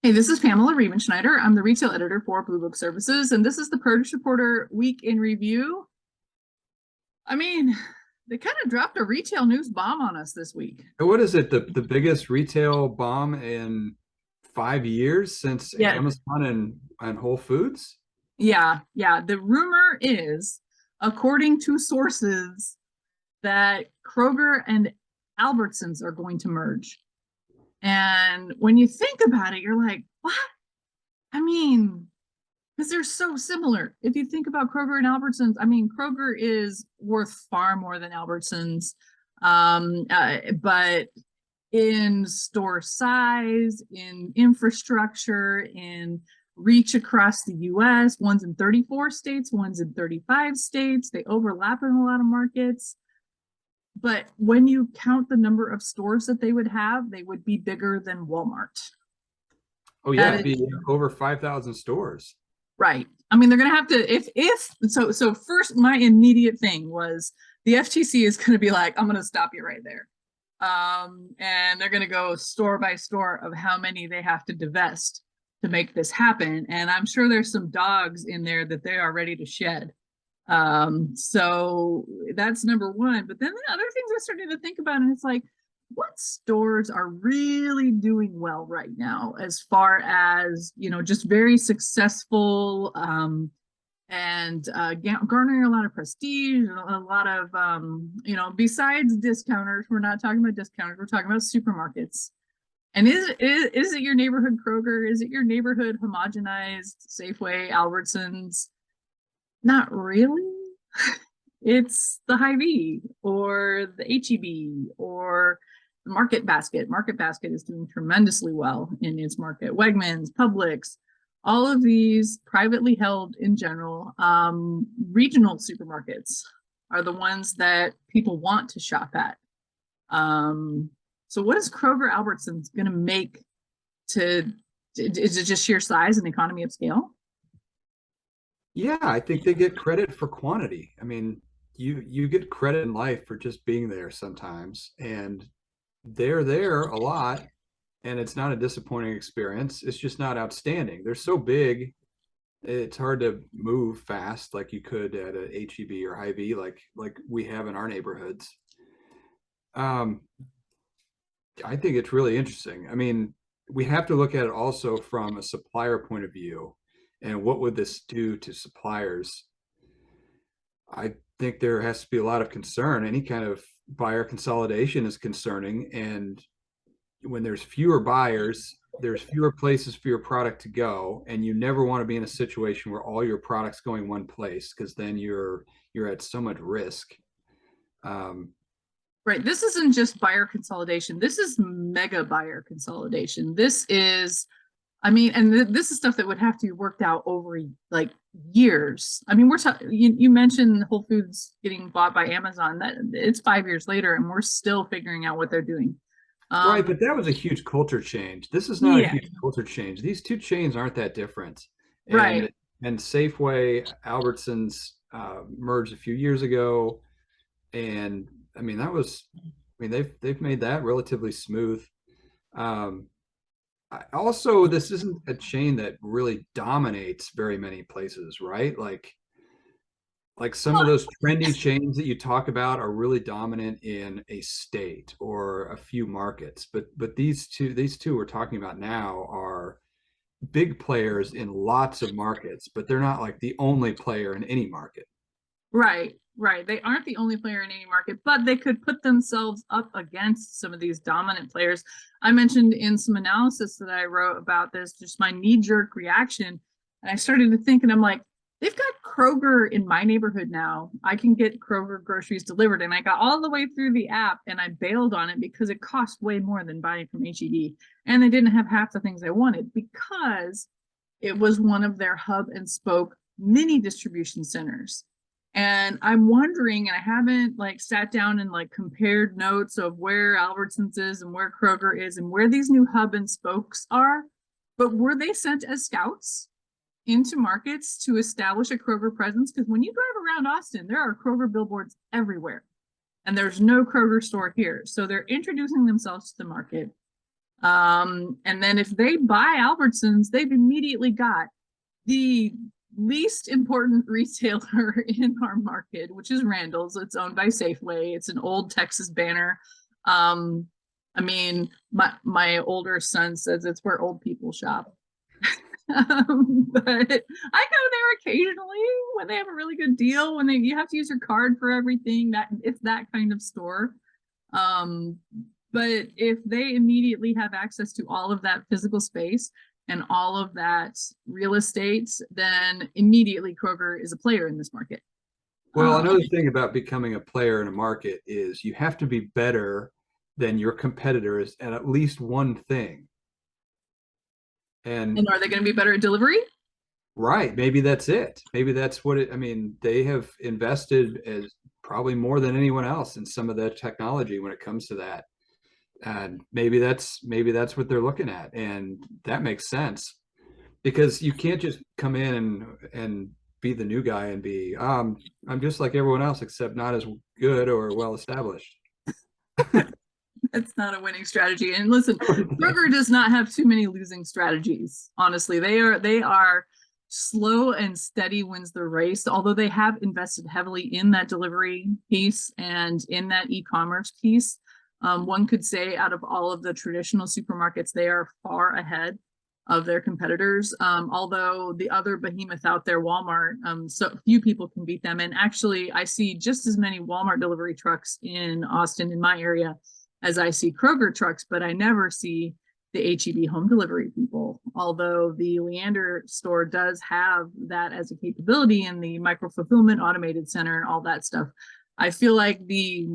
Hey, this is Pamela Riemenschneider. I'm the retail editor for Blue Book Services, and this is the Produce Reporter Week in Review. I mean, they kind of dropped a retail news bomb on us this week. What is it? The biggest retail bomb in 5 years since Yeah, Amazon and Whole Foods? yeah. The rumor is, according to sources, that Kroger and Albertsons are going to merge. And when you think about it, you're like, what? I mean, because they're so similar. If you think about Kroger and Albertsons, I mean, Kroger is worth far more than Albertsons, but in store size, in infrastructure, in reach across the US, one's in 34 states, one's in 35 states. They overlap in a lot of markets. But when you count the number of stores that they would have, they would be bigger than Walmart. Oh yeah, That it'd is be over 5,000 stores. right. I mean, they're going to have to if so first my immediate thing was the FTC is going to be like, I'm going to stop you right there. And they're going to go store by store of how many they have to divest to make this happen. And I'm sure there's some dogs in there that they are ready to shed. So that's number one. But then the other things I started to think about, and it's like, what stores are really doing well right now as far as, just very successful and garnering a lot of prestige, a lot of, besides discounters, we're not talking about discounters, we're talking about supermarkets. And is it your neighborhood Kroger? Is it your neighborhood homogenized Safeway, Albertsons? Not really. It's the Hy-Vee or the HEB or the Market Basket. Market Basket is doing tremendously well in its market. Wegmans, Publix, all of these privately held in general, regional supermarkets are the ones that people want to shop at. So what is Kroger Albertsons going to make is it just sheer size and economy of scale? Yeah, I think they get credit for quantity. I mean, you get credit in life for just being there sometimes, and they're there a lot, and it's not a disappointing experience. It's just not outstanding. They're so big, it's hard to move fast like you could at a HEB or Hy-Vee like we have in our neighborhoods. Um, I think it's really interesting. I mean, we have to look at it also from a supplier point of view, and what would this do to suppliers? I think there has to be a lot of concern. Any kind of buyer consolidation is concerning, and when there's fewer buyers, there's fewer places for your product to go, and you never want to be in a situation where all your products going one place because then you're at so much risk. Um, Right. This isn't just buyer consolidation. This is mega buyer consolidation. This is, I mean, and this is stuff that would have to be worked out over like years. I mean, we're talking, you mentioned Whole Foods getting bought by Amazon. That it's 5 years later, and we're still figuring out what they're doing. right, Um, but that was a huge culture change. This is not a yeah, huge culture change. These two chains aren't that different. right. And Safeway, Albertsons merged a few years ago, and I mean that was, I mean they've made that relatively smooth. Um, also, this isn't a chain that really dominates very many places, right? Like some of Well, those trendy chains that you talk about are really dominant in a state or a few markets, but these two we're talking about now are big players in lots of markets, but they're not like the only player in any market. right. They aren't the only player in any market, but they could put themselves up against some of these dominant players. I mentioned in some analysis that I wrote about this, just my knee-jerk reaction. And I started to think, and I'm like, they've got Kroger in my neighborhood now. I can get Kroger groceries delivered. And I got all the way through the app and I bailed on it because it cost way more than buying from HEB. And they didn't have half the things I wanted because it was one of their hub and spoke mini distribution centers. And I'm wondering, and I haven't like sat down and like compared notes of where Albertsons is and where Kroger is and where these new hub and spokes are, but were they sent as scouts into markets to establish a Kroger presence? Because when you drive around Austin, there are Kroger billboards everywhere, and there's no Kroger store here. So they're introducing themselves to the market. And then if they buy Albertsons, they've immediately got the least important retailer in our market, which is Randall's. It's owned by Safeway. It's an old Texas banner. Um, I mean, my older son says it's where old people shop. But I go there occasionally when they have a really good deal, when you have to use your card for everything. That it's that kind of store. Um, but if they immediately have access to all of that physical space and all of that real estate, then immediately Kroger is a player in this market. Well, another thing about becoming a player in a market is you have to be better than your competitors at least one thing. And And are they going to be better at delivery? right, maybe that's it. Maybe that's what it, I mean, they have invested as probably more than anyone else in some of the technology when it comes to that. And maybe that's what they're looking at. And that makes sense because you can't just come in and be the new guy and be I'm just like everyone else except not as good or well established. That's not a winning strategy. And listen, Kroger does not have too many losing strategies. Honestly, they are slow and steady wins the race. Although they have invested heavily in that delivery piece and in that e-commerce piece, one could say out of all of the traditional supermarkets, they are far ahead of their competitors. Although the other behemoth out there, Walmart, so few people can beat them. And actually, I see just as many Walmart delivery trucks in Austin, in my area, as I see Kroger trucks, but I never see the HEB home delivery people. Although the Leander store does have that as a capability in the micro fulfillment automated center and all that stuff. I feel like the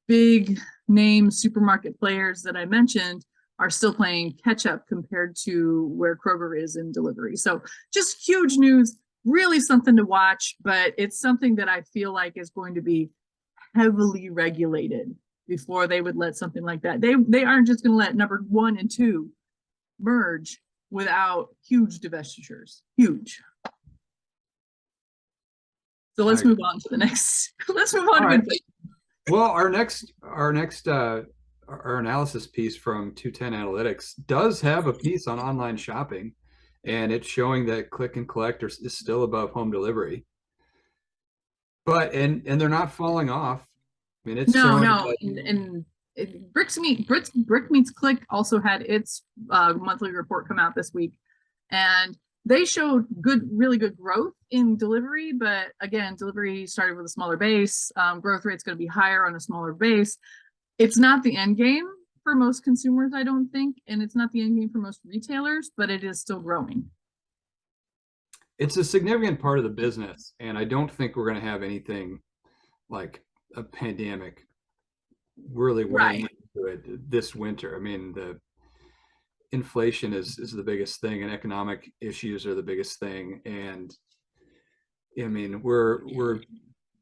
big name supermarket players that I mentioned are still playing catch up compared to where Kroger is in delivery. So just huge news, really something to watch, but it's something that I feel like is going to be heavily regulated before they would let something like that. They aren't just going to let number 1 and 2 merge without huge divestitures. Huge. So let's move on to the next. Let's move on to Right. inflation. Well, our analysis piece from 210 Analytics does have a piece on online shopping, and it's showing that click and collect is still above home delivery. But and they're not falling off. I mean, it's No, showing no, that and Brick Meets Click also had its monthly report come out this week, and they showed really good growth in delivery. But again, delivery started with a smaller base. Growth rate's going to be higher on a smaller base. It's not the end game for most consumers, I don't think, and it's not the end game for most retailers, but it is still growing. it's a significant part of the business, and I don't think we're going to have anything like a pandemic really weighing Right. into it this winter. I mean, the inflation is the biggest thing, and economic issues are the biggest thing. And I mean, we're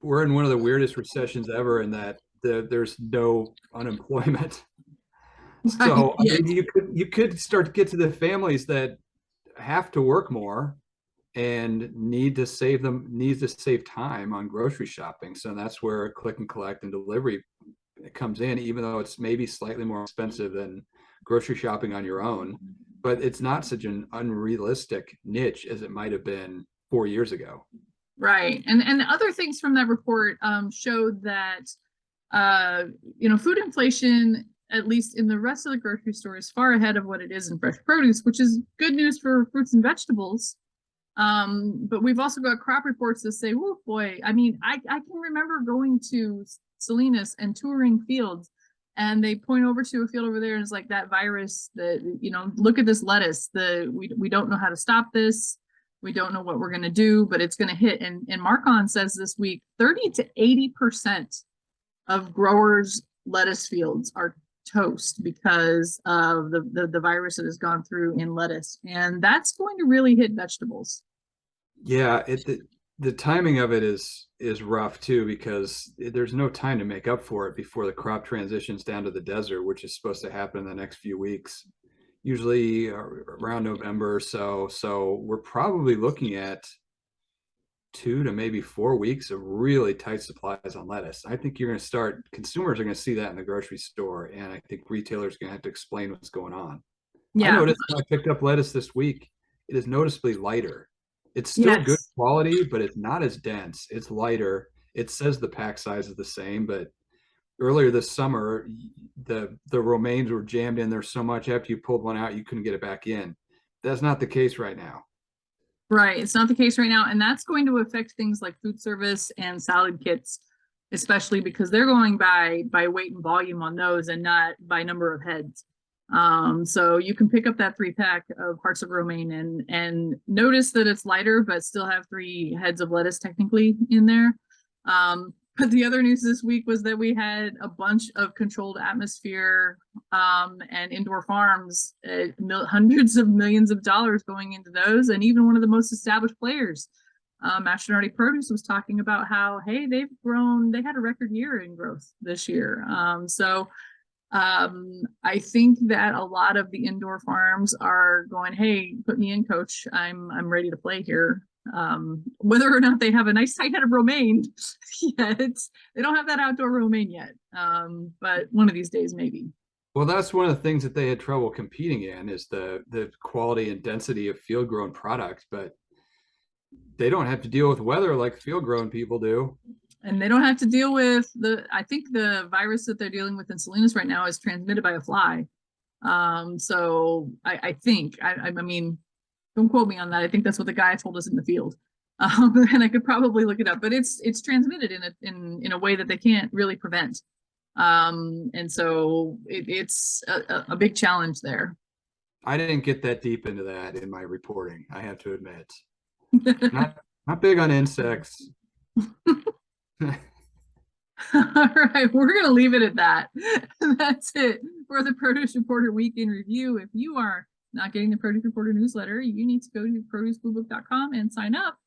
in one of the weirdest recessions ever, in that there's no unemployment. Right. So I Yes. mean, you could start to get to the families that have to work more and needs to save time on grocery shopping. So that's where click and collect and delivery comes in, even though it's maybe slightly more expensive than grocery shopping on your own. But it's not such an unrealistic niche as it might have been 4 years ago. Right. And other things from that report showed that uh, food inflation, at least in the rest of the grocery store, is far ahead of what it is in fresh produce, which is good news for fruits and vegetables. But we've also got crop reports that say, oh boy, I mean, I can remember going to Salinas and touring fields, and they point over to a field over there and it's like that virus that, look at this lettuce, we don't know how to stop this. We don't know what we're going to do, but it's going to hit. And Marcon says this week, 30 to 80% of growers' lettuce fields are toast because of the virus that has gone through in lettuce. And that's going to really hit vegetables. Yeah, the timing of it is rough too, because there's no time to make up for it before the crop transitions down to the desert, which is supposed to happen in the next few weeks, usually around November or so. So we're probably looking at 2 to maybe 4 weeks of really tight supplies on lettuce. I think consumers are going to see that in the grocery store, and I think retailers are going to have to explain what's going on. I Yeah. noticed when I picked up lettuce this week, it is noticeably lighter. It's still good Yes. quality, but it's not as dense. It's lighter. It says the pack size is the same, but earlier this summer, the romaines were jammed in there so much after you pulled one out, you couldn't get it back in. That's not the case right now. Right. It's not the case right now. And that's going to affect things like food service and salad kits, especially because they're going by weight and volume on those and not by number of heads. So you can pick up that 3-pack of hearts of romaine and notice that it's lighter, but still have 3 heads of lettuce technically in there. But the other news this week was that we had a bunch of controlled atmosphere and indoor farms, hundreds of millions of dollars going into those. And even one of the most established players, Mastronardi Produce, was talking about how, hey, they've grown, they had a record year in growth this year. I think that a lot of the indoor farms are going, hey, put me in, coach. I'm ready to play here. Whether or not they have a nice tight head of romaine yet, they don't have that outdoor romaine yet. But one of these days, maybe. Well, that's one of the things that they had trouble competing in is the quality and density of field grown product, but they don't have to deal with weather like field grown people do. And they don't have to deal with I think the virus that they're dealing with in Salinas right now is transmitted by a fly. So I think, I mean, don't quote me on that. I think that's what the guy told us in the field. And I could probably look it up, but it's transmitted in a way that they can't really prevent. And so it's a big challenge there. I didn't get that deep into that in my reporting, I have to admit. Not big on insects. All right, we're going to leave it at that. That's it for the Produce Reporter Week in Review. If you are not getting the Produce Reporter newsletter, you need to go to producebluebook.com and sign up.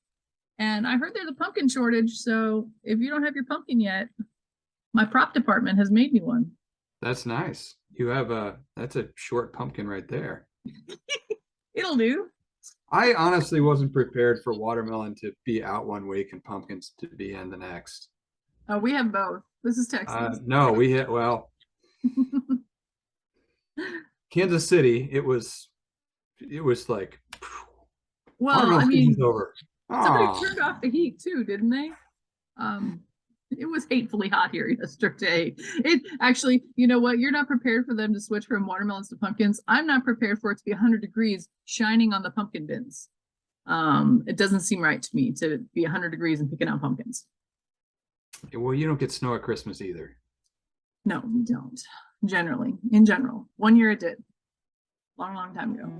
And I heard there's a pumpkin shortage, so if you don't have your pumpkin yet, my prop department has made me one. That's nice. That's a short pumpkin right there. It'll do. I honestly wasn't prepared for watermelon to be out one week and pumpkins to be in the next. We have both. This is Texas. No, Kansas City, it was like Well, I mean, over. Somebody turned off the heat too, didn't they? It was hatefully hot here yesterday. It actually, you know what? You're not prepared for them to switch from watermelons to pumpkins. I'm not prepared for it to be 100 degrees shining on the pumpkin bins. It doesn't seem right to me to be 100 degrees and picking out pumpkins. Well, you don't get snow at Christmas either. No, we don't. In general. 1 year it did. Long time ago.